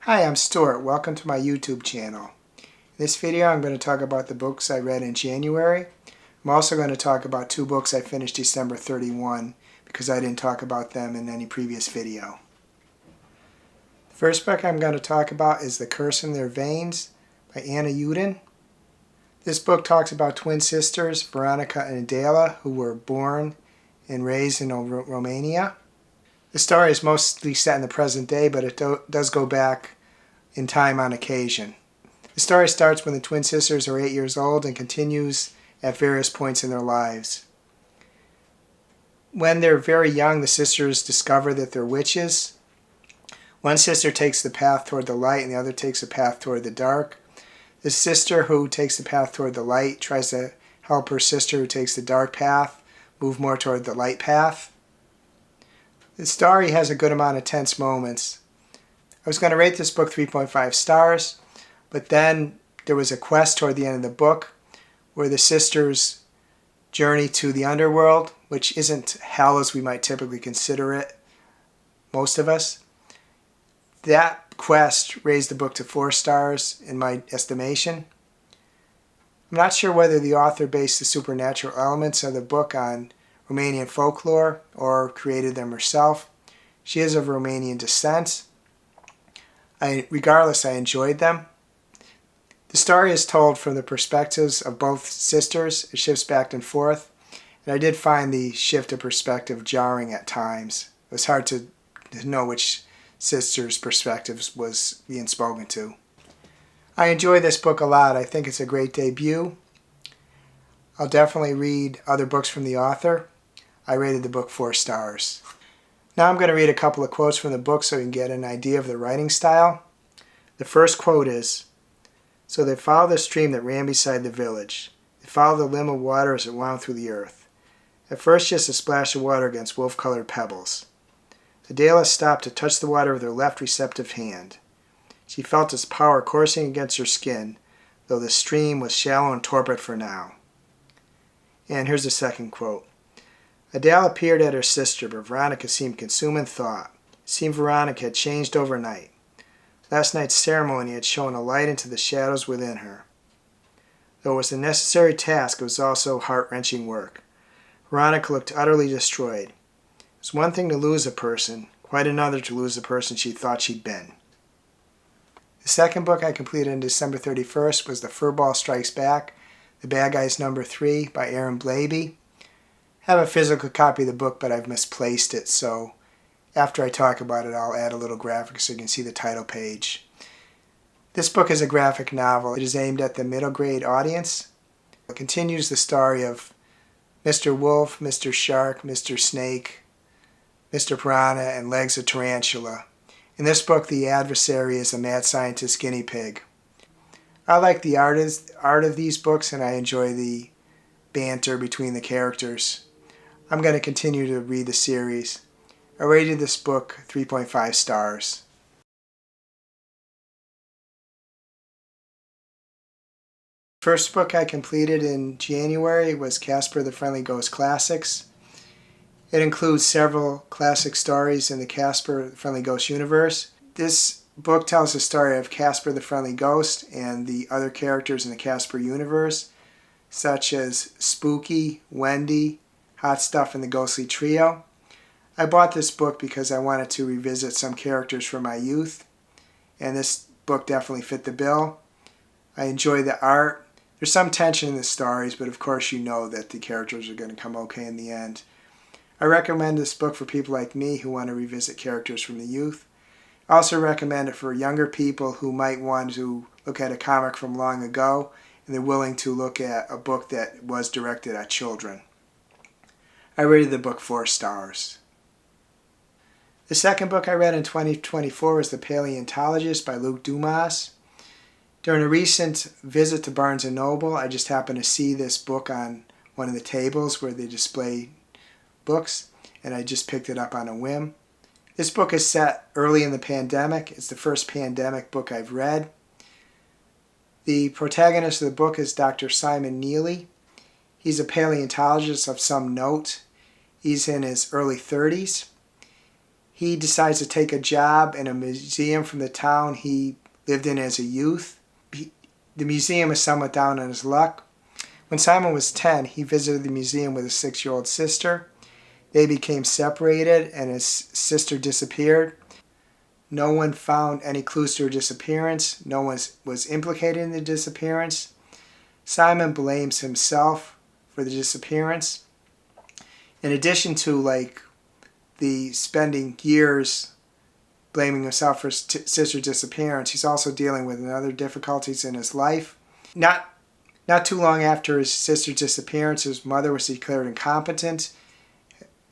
Hi, I'm Stuart. Welcome to my YouTube channel. In this video I'm going to talk about the books I read in January. I'm also going to talk about two books I finished December 31 because I didn't talk about them in any previous video. The first book I'm going to talk about is The Curse in Their Veins by Anna Yudin. This book talks about twin sisters, Veronica and Adela, who were born and raised in Romania. The story is mostly set in the present day, but it does go back in time on occasion. The story starts when the twin sisters are 8 years old and continues at various points in their lives. When they're very young, the sisters discover that they're witches. One sister takes the path toward the light and the other takes the path toward the dark. The sister who takes the path toward the light tries to help her sister who takes the dark path move more toward the light path. The story has a good amount of tense moments. I was going to rate this book 3.5 stars, but then there was a quest toward the end of the book where the sisters journey to the underworld, which isn't hell as we might typically consider it, most of us. That quest raised the book to 4 stars in my estimation. I'm not sure whether the author based the supernatural elements of the book on Romanian folklore or created them herself. She is of Romanian descent. Regardless, I enjoyed them. The story is told from the perspectives of both sisters. It shifts back and forth, and I did find the shift of perspective jarring at times. It was hard to know which sister's perspectives was being spoken to. I enjoy this book a lot. I think it's a great debut. I'll definitely read other books from the author. I rated the book 4 stars. Now I'm going to read a couple of quotes from the book so you can get an idea of the writing style. The first quote is, "So they followed the stream that ran beside the village. They followed the limb of water as it wound through the earth. At first just a splash of water against wolf-colored pebbles. Adela stopped to touch the water with her left receptive hand. She felt its power coursing against her skin, though the stream was shallow and torpid for now." And here's the second quote. "Adela peered at her sister, but Veronica seemed consumed in thought. It seemed Veronica had changed overnight. Last night's ceremony had shown a light into the shadows within her. Though it was a necessary task, it was also heart-wrenching work. Veronica looked utterly destroyed. It was one thing to lose a person, quite another to lose the person she thought she'd been." The second book I completed on December 31st was The Furball Strikes Back, The Bad Guys No. 3 by Blabey. I have a physical copy of the book, but I've misplaced it, so after I talk about it, I'll add a little graphic so you can see the title page. This book is a graphic novel. It is aimed at the middle grade audience. It continues the story of Mr. Wolf, Mr. Shark, Mr. Snake, Mr. Piranha, and Legs of Tarantula. In this book, the adversary is a mad scientist guinea pig. I like the art of these books, and I enjoy the banter between the characters. I'm going to continue to read the series. I rated this book 3.5 stars. First book I completed in January was Casper the Friendly Ghost Classics. It includes several classic stories in the Casper the Friendly Ghost universe. This book tells the story of Casper the Friendly Ghost and the other characters in the Casper universe, such as Spooky, Wendy, Hot Stuff, and the Ghostly Trio. I bought this book because I wanted to revisit some characters from my youth, and this book definitely fit the bill. I enjoy the art. There's some tension in the stories, but of course you know that the characters are going to come okay in the end. I recommend this book for people like me who want to revisit characters from the youth. I also recommend it for younger people who might want to look at a comic from long ago and they're willing to look at a book that was directed at children. I rated the book 4 stars. The second book I read in 2024 was The Paleontologist by Dumas. During a recent visit to Barnes & Noble, I just happened to see this book on one of the tables where they display books, and I just picked it up on a whim. This book is set early in the pandemic. It's the first pandemic book I've read. The protagonist of the book is Dr. Simon Neely. He's a paleontologist of some note. He's in his early 30s. He decides to take a job in a museum from the town he lived in as a youth. The museum is somewhat down on his luck. When Simon was 10, he visited the museum with his 6-year-old sister. They became separated and his sister disappeared. No one found any clues to her disappearance. No one was implicated in the disappearance. Simon blames himself for the disappearance. In addition to the spending years blaming himself for his sister's disappearance, he's also dealing with other difficulties in his life. Not too long after his sister's disappearance, his mother was declared incompetent,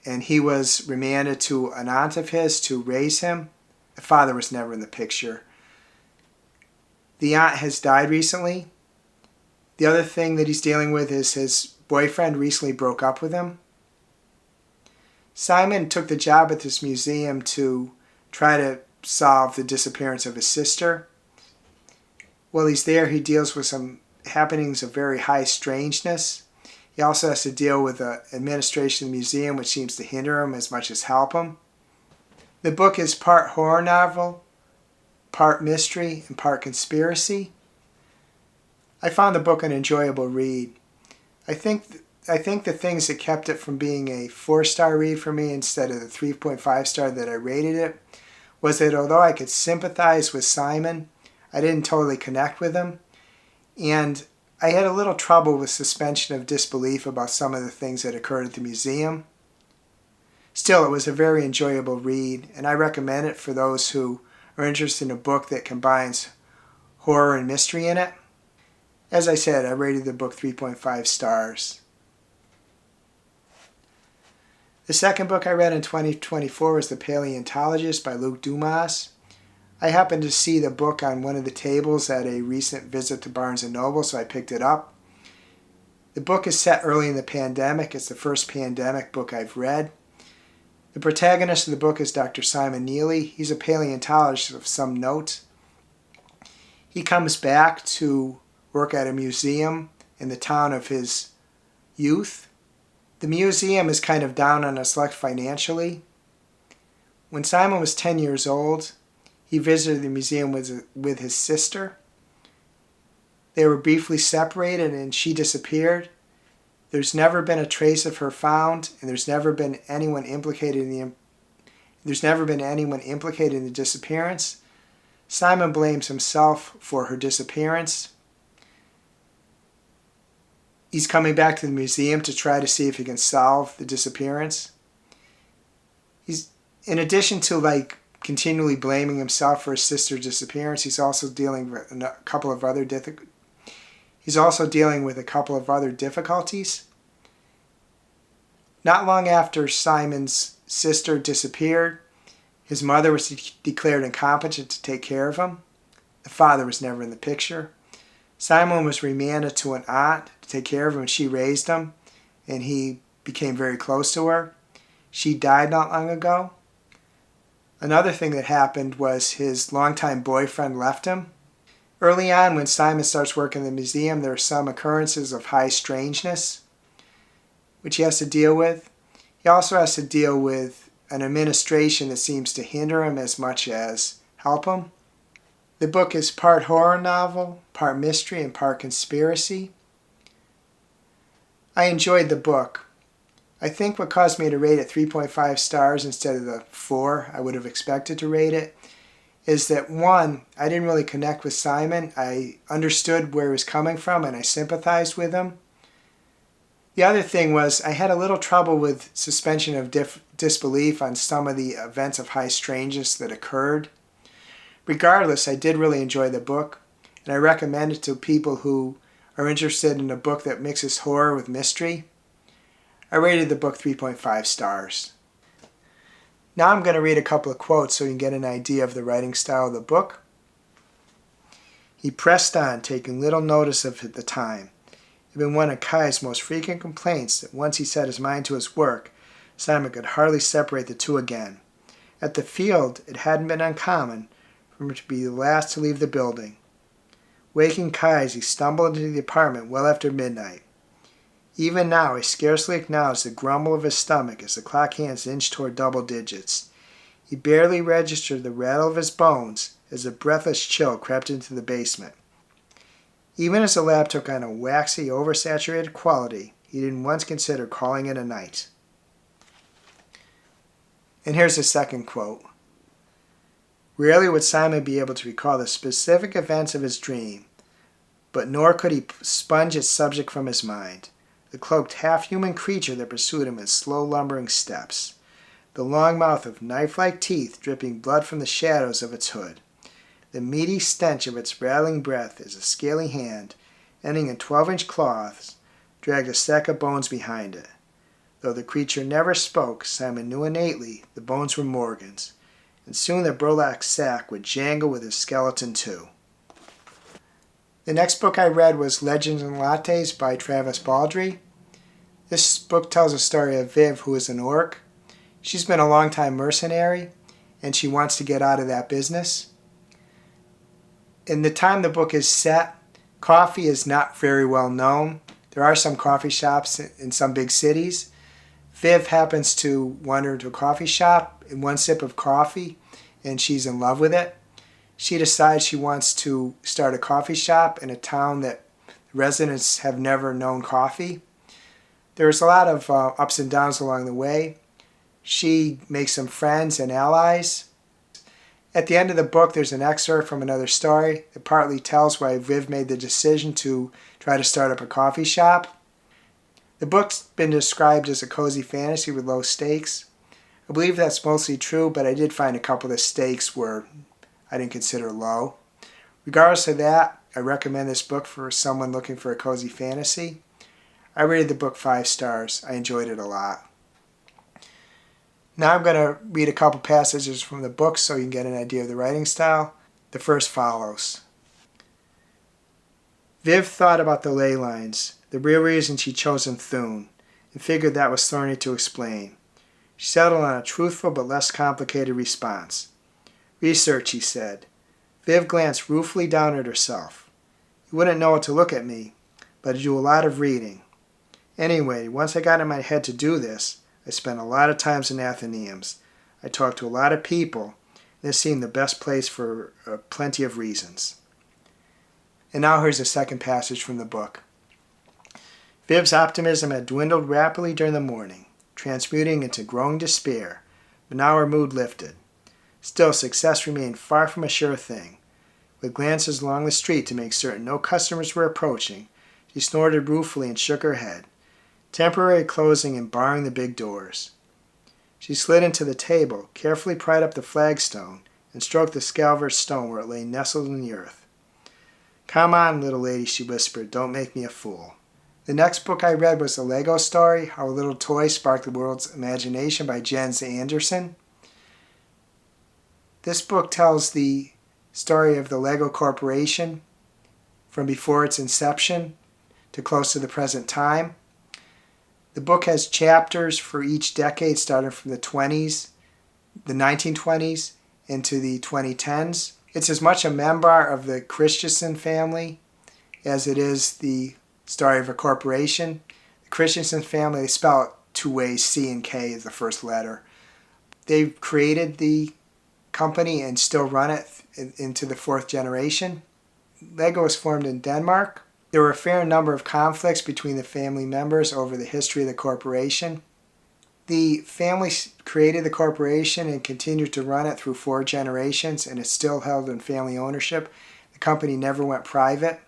and he was remanded to an aunt of his to raise him. The father was never in the picture. The aunt has died recently. The other thing that he's dealing with is his boyfriend recently broke up with him. Simon took the job at this museum to try to solve the disappearance of his sister. While he's there, he deals with some happenings of very high strangeness. He also has to deal with the administration of the museum, which seems to hinder him as much as help him. The book is part horror novel, part mystery, and part conspiracy. I found the book an enjoyable read. I think the things that kept it from being a 4-star read for me instead of the 3.5 star that I rated it was that although I could sympathize with Simon, I didn't totally connect with him. And I had a little trouble with suspension of disbelief about some of the things that occurred at the museum. Still, it was a very enjoyable read, and I recommend it for those who are interested in a book that combines horror and mystery in it. As I said, I rated the book 3.5 stars. The second book I read in 2024 was The Paleontologist by Dumas. I happened to see the book on one of the tables at a recent visit to Barnes & Noble, so I picked it up. The book is set early in the pandemic. It's the first pandemic book I've read. The protagonist of the book is Dr. Simon Neely. He's a paleontologist of some note. He comes back to work at a museum in the town of his youth. The museum is kind of down on its luck financially. When Simon was 10 years old, he visited the museum with his sister. They were briefly separated and she disappeared. There's never been a trace of her found, and there's never been anyone implicated in the disappearance. Simon blames himself for her disappearance. He's coming back to the museum to try to see if he can solve the disappearance. He's, in addition to continually blaming himself for his sister's disappearance, he's also dealing with a couple of other difficulties. Not long after Simon's sister disappeared, his mother was declared incompetent to take care of him. The father was never in the picture. Simon was remanded to an aunt to take care of him, and she raised him, and he became very close to her. She died not long ago. Another thing that happened was his longtime boyfriend left him. Early on, when Simon starts working in the museum, there are some occurrences of high strangeness, which he has to deal with. He also has to deal with an administration that seems to hinder him as much as help him. The book is part horror novel, part mystery, and part conspiracy. I enjoyed the book. I think what caused me to rate it 3.5 stars instead of the 4 I would have expected to rate it is that, one, I didn't really connect with Simon. I understood where he was coming from and I sympathized with him. The other thing was I had a little trouble with suspension of disbelief on some of the events of high strangeness that occurred. Regardless, I did really enjoy the book, and I recommend it to people who are interested in a book that mixes horror with mystery. I rated the book 3.5 stars. Now I'm going to read a couple of quotes so you can get an idea of the writing style of the book. He pressed on, taking little notice of it at the time. It had been one of Kai's most frequent complaints that once he set his mind to his work, Simon could hardly separate the two again. At the field, it hadn't been uncommon for him to be the last to leave the building. Waking Kai as he stumbled into the apartment well after midnight. Even now, he scarcely acknowledged the grumble of his stomach as the clock hands inched toward double digits. He barely registered the rattle of his bones as a breathless chill crept into the basement. Even as the lab took on a waxy, oversaturated quality, he didn't once consider calling it a night. And here's the second quote. Rarely would Simon be able to recall the specific events of his dream, but nor could he sponge its subject from his mind. The cloaked half-human creature that pursued him in slow lumbering steps. The long mouth of knife-like teeth dripping blood from the shadows of its hood. The meaty stench of its rattling breath as a scaly hand, ending in 12-inch claws, dragged a stack of bones behind it. Though the creature never spoke, Simon knew innately the bones were Morgan's, and soon the burlap sack would jangle with his skeleton too. The next book I read was Legends and Lattes by Travis Baldree. This book tells the story of Viv, who is an orc. She's been a long-time mercenary, and she wants to get out of that business. In the time the book is set, coffee is not very well known. There are some coffee shops in some big cities. Viv happens to wander into a coffee shop and one sip of coffee, and she's in love with it. She decides she wants to start a coffee shop in a town that residents have never known coffee. There's a lot of ups and downs along the way. She makes some friends and allies. At the end of the book, there's an excerpt from another story that partly tells why Viv made the decision to try to start up a coffee shop. The book's been described as a cozy fantasy with low stakes. I believe that's mostly true, but I did find a couple of the stakes were I didn't consider low. Regardless of that, I recommend this book for someone looking for a cozy fantasy. I rated the book 5 stars. I enjoyed it a lot. Now I'm going to read a couple passages from the book so you can get an idea of the writing style. The first follows. Viv thought about the ley lines, the real reason she'd chosen Thune, and figured that was thorny to explain. She settled on a truthful but less complicated response. Research, he said. Viv glanced ruefully down at herself. You wouldn't know it to look at me, but I do a lot of reading. Anyway, once I got in my head to do this, I spent a lot of times in Athenaeums. I talked to a lot of people, and this seemed the best place for plenty of reasons. And now here's the second passage from the book. Viv's optimism had dwindled rapidly during the morning, transmuting into growing despair, but now her mood lifted. Still, success remained far from a sure thing. With glances along the street to make certain no customers were approaching, she snorted ruefully and shook her head, temporarily closing and barring the big doors. She slid into the table, carefully pried up the flagstone, and stroked the scalvar's stone where it lay nestled in the earth. Come on, little lady, she whispered, don't make me a fool. The next book I read was The Lego Story, How a Little Toy Sparked the World's Imagination by Jens Anderson. This book tells the story of the Lego Corporation from before its inception to close to the present time. The book has chapters for each decade starting from the 20s, the 1920s, into the 2010s. It's as much a memoir of the Christensen family as it is the story of a corporation. The Christensen family, they spell it 2 ways, C and K is the first letter. They've created the company and still run it into the 4th generation. Lego was formed in Denmark. There were a fair number of conflicts between the family members over the history of the corporation. The family created the corporation and continued to run it through 4 generations, and it's still held in family ownership. The company never went private.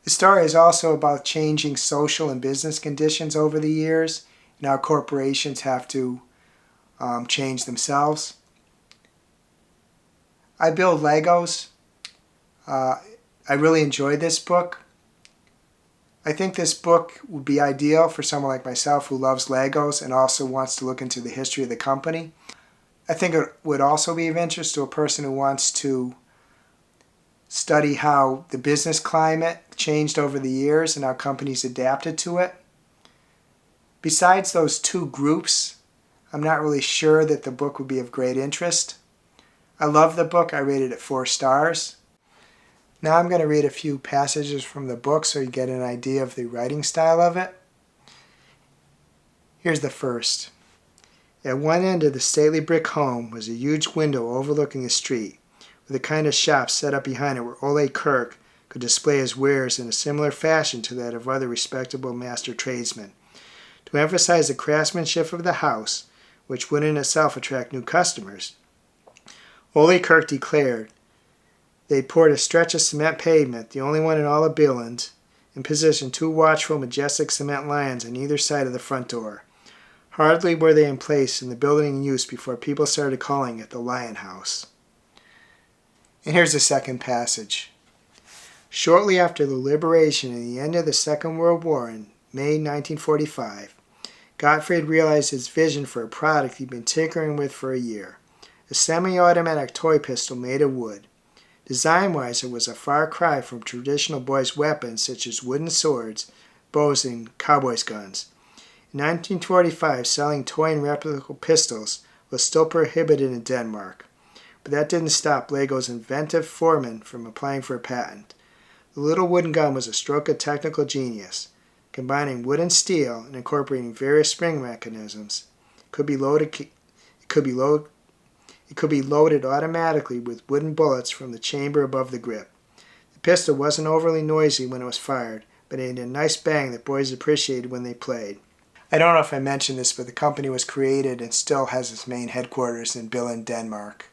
The story is also about changing social and business conditions over the years, and how corporations have to change themselves. I build Legos. I really enjoyed this book. I think this book would be ideal for someone like myself who loves Legos and also wants to look into the history of the company. I think it would also be of interest to a person who wants to study how the business climate changed over the years and how companies adapted to it. Besides those 2 groups, I'm not really sure that the book would be of great interest. I love the book. I rated it 4 stars. Now I'm going to read a few passages from the book so you get an idea of the writing style of it. Here's the first. At one end of the stately brick home was a huge window overlooking the street, with a kind of shop set up behind it where Ole Kirk could display his wares in a similar fashion to that of other respectable master tradesmen. To emphasize the craftsmanship of the house, which would in itself attract new customers, Ole Kirk declared they poured a stretch of cement pavement, the only one in all of Billund, and positioned two watchful, majestic cement lions on either side of the front door. Hardly were they in place in the building in use before people started calling it the Lion House. And here's the second passage. Shortly after the liberation and the end of the Second World War in May 1945, Gottfried realized his vision for a product he'd been tinkering with for a year, a semi-automatic toy pistol made of wood. Design-wise, it was a far cry from traditional boys' weapons such as wooden swords, bows, and cowboys' guns. In 1945, selling toy and replica pistols was still prohibited in Denmark, but that didn't stop Lego's inventive foreman from applying for a patent. The little wooden gun was a stroke of technical genius, combining wood and steel and incorporating various spring mechanisms. It could be loaded automatically with wooden bullets from the chamber above the grip. The pistol wasn't overly noisy when it was fired, but it had a nice bang that boys appreciated when they played. I don't know if I mentioned this, but the company was created and still has its main headquarters in Billund, Denmark.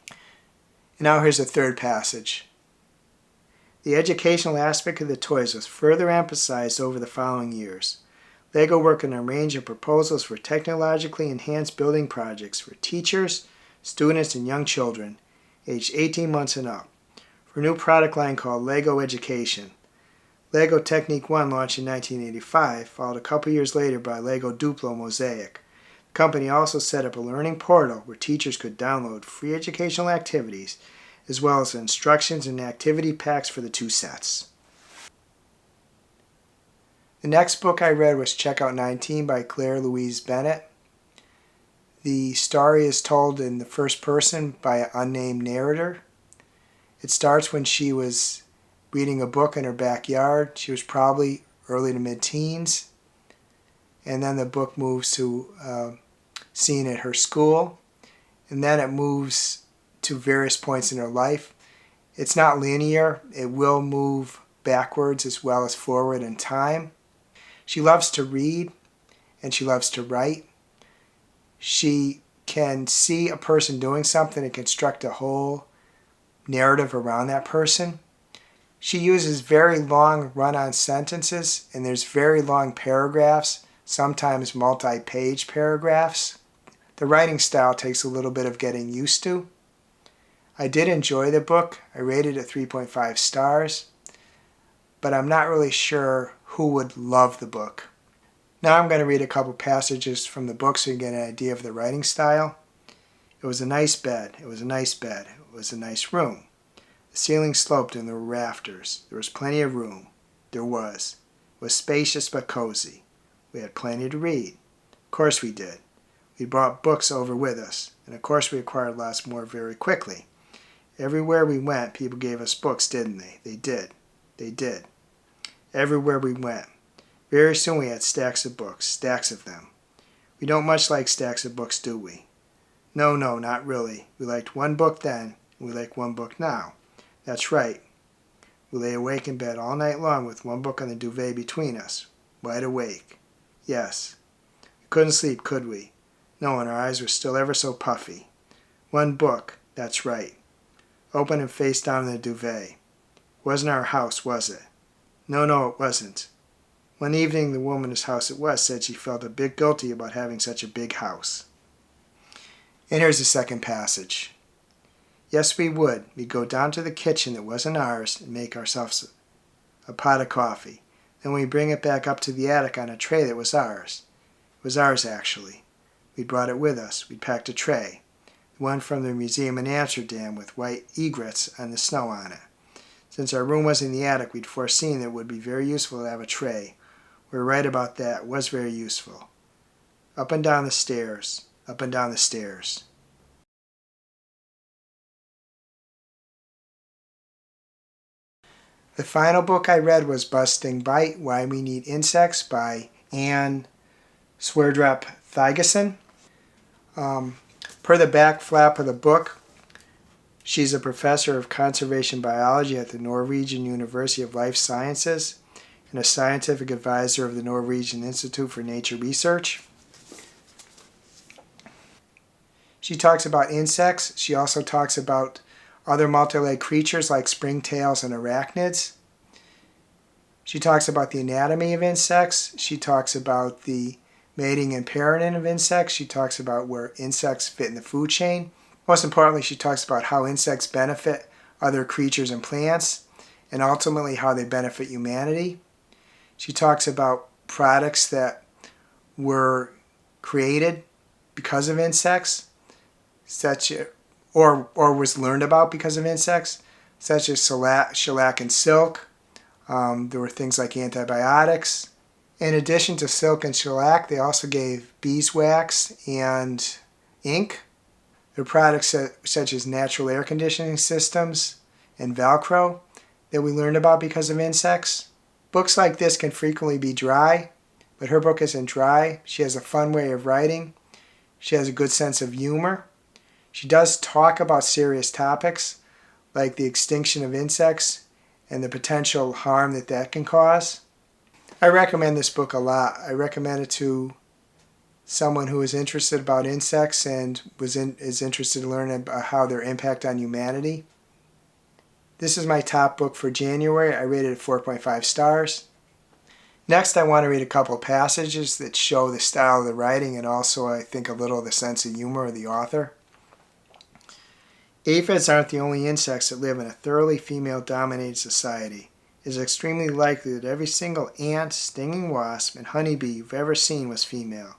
And now here's the third passage. The educational aspect of the toys was further emphasized over the following years. Lego worked on a range of proposals for technologically enhanced building projects for teachers, students, and young children, aged 18 months and up, for a new product line called Lego Education. Lego Technique 1 launched in 1985, followed a couple years later by Lego Duplo Mosaic. The company also set up a learning portal where teachers could download free educational activities, as well as instructions and activity packs for the two sets. The next book I read was Checkout 19 by Claire-Louise Bennett. The story is told in the first person by an unnamed narrator. It starts when she was reading a book in her backyard. She was probably early to mid-teens. And then the book moves to a scene at her school. And then it moves to various points in her life. It's not linear. It will move backwards as well as forward in time. She loves to read and she loves to write. She can see a person doing something and construct a whole narrative around that person. She uses very long run-on sentences, and there's very long paragraphs, sometimes multi-page paragraphs. The writing style takes a little bit of getting used to. I did enjoy the book. I rated it 3.5 stars, but I'm not really sure who would love the book. Now I'm going to read a couple passages from the book so you get an idea of the writing style. It was a nice bed. It was a nice bed. It was a nice room. The ceiling sloped and there were rafters. There was plenty of room. There was. It was spacious but cozy. We had plenty to read. Of course we did. We brought books over with us, and of course we acquired lots more very quickly. Everywhere we went, people gave us books, didn't they? They did. They did. Everywhere we went. Very soon we had stacks of books, stacks of them. We don't much like stacks of books, do we? No, not really. We liked one book then, and we like one book now. That's right. We lay awake in bed all night long with one book on the duvet between us, wide awake. Yes. We couldn't sleep, could we? No, and our eyes were still ever so puffy. One book, that's right. Open and face down in the duvet. It wasn't our house, was it? No, it wasn't. One evening, the woman whose house it was said she felt a bit guilty about having such a big house. And here's the second passage. Yes, we would. We'd go down to the kitchen that wasn't ours and make ourselves a pot of coffee. Then we'd bring it back up to the attic on a tray that was ours. It was ours, actually. We'd brought it with us. We'd packed a tray. The one from the museum in Amsterdam with white egrets and the snow on it. Since our room was in the attic, we'd foreseen that it would be very useful to have a tray. We were right about that. It was very useful. Up and down the stairs. Up and down the stairs. The final book I read was Busting Bite, Why We Need Insects by Sverdrup-Thygeson. Per the back flap of the book, she's a professor of conservation biology at the Norwegian University of Life Sciences and a scientific advisor of the Norwegian Institute for Nature Research. She talks about insects. She also talks about other multi-legged creatures like springtails and arachnids. She talks about the anatomy of insects. She talks about the mating and parenting of insects. She talks about where insects fit in the food chain. Most importantly, she talks about how insects benefit other creatures and plants, and ultimately how they benefit humanity. She talks about products that were created because of insects, or was learned about because of insects, such as shellac and silk. There were things like antibiotics. In addition to silk and shellac, they also gave beeswax and ink. There are products such as natural air conditioning systems and Velcro that we learned about because of insects. Books like this can frequently be dry, but her book isn't dry. She has a fun way of writing. She has a good sense of humor. She does talk about serious topics like the extinction of insects and the potential harm that can cause. I recommend this book a lot. I recommend it to someone who is interested about insects and is interested in learning about how their impact on humanity. This is my top book for January. I rated it 4.5 stars. Next, I want to read a couple passages that show the style of the writing and also, I think, a little of the sense of humor of the author. Aphids aren't the only insects that live in a thoroughly female-dominated society. It is extremely likely that every single ant, stinging wasp, and honeybee you've ever seen was female,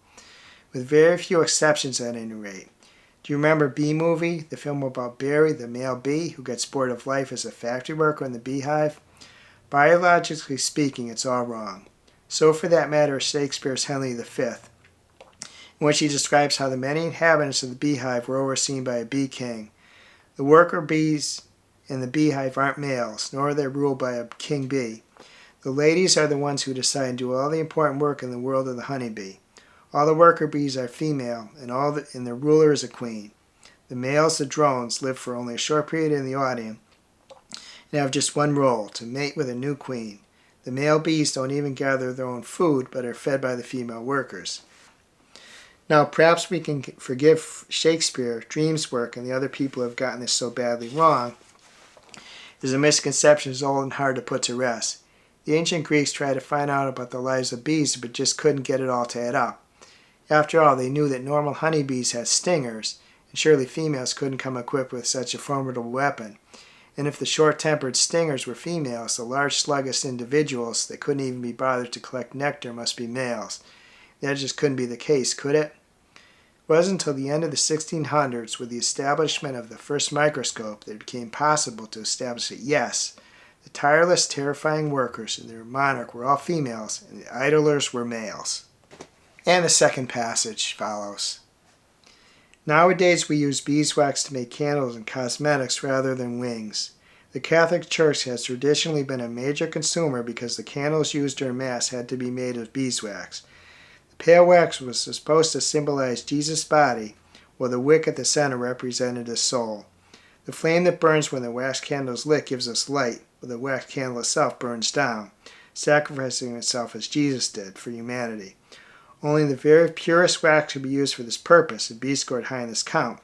with very few exceptions at any rate. Do you remember Bee Movie, the film about Barry, the male bee, who gets bored of life as a factory worker in the beehive? Biologically speaking, it's all wrong. So for that matter, Shakespeare's Henry V, in which he describes how the many inhabitants of the beehive were overseen by a bee king. The worker bees in the beehive aren't males, nor are they ruled by a king bee. The ladies are the ones who decide and do all the important work in the world of the honeybee. All the worker bees are female, and their ruler is a queen. The males, the drones, live for only a short period in the autumn and have just one role, to mate with a new queen. The male bees don't even gather their own food, but are fed by the female workers. Now, perhaps we can forgive Shakespeare, Dream's work, and the other people who have gotten this so badly wrong. It is a misconception is old and hard to put to rest. The ancient Greeks tried to find out about the lives of bees, but just couldn't get it all to add up. After all, they knew that normal honeybees had stingers, and surely females couldn't come equipped with such a formidable weapon. And if the short-tempered stingers were females, the large sluggish individuals that couldn't even be bothered to collect nectar must be males. That just couldn't be the case, could it? It wasn't until the end of the 1600s, with the establishment of the first microscope, that it became possible to establish that yes, the tireless, terrifying workers and their monarch were all females, and the idlers were males. And the second passage follows. Nowadays we use beeswax to make candles and cosmetics rather than wings. The Catholic Church has traditionally been a major consumer because the candles used during Mass had to be made of beeswax. The pale wax was supposed to symbolize Jesus' body, while the wick at the center represented his soul. The flame that burns when the wax candle is lit gives us light, but the wax candle itself burns down, sacrificing itself as Jesus did for humanity. Only the very purest wax could be used for this purpose, and bees scored high in this count.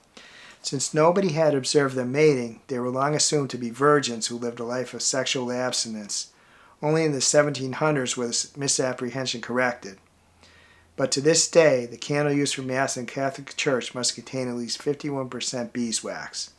Since nobody had observed them mating, they were long assumed to be virgins who lived a life of sexual abstinence. Only in the 1700s was this misapprehension corrected. But to this day, the candle used for Mass in the Catholic Church must contain at least 51% beeswax.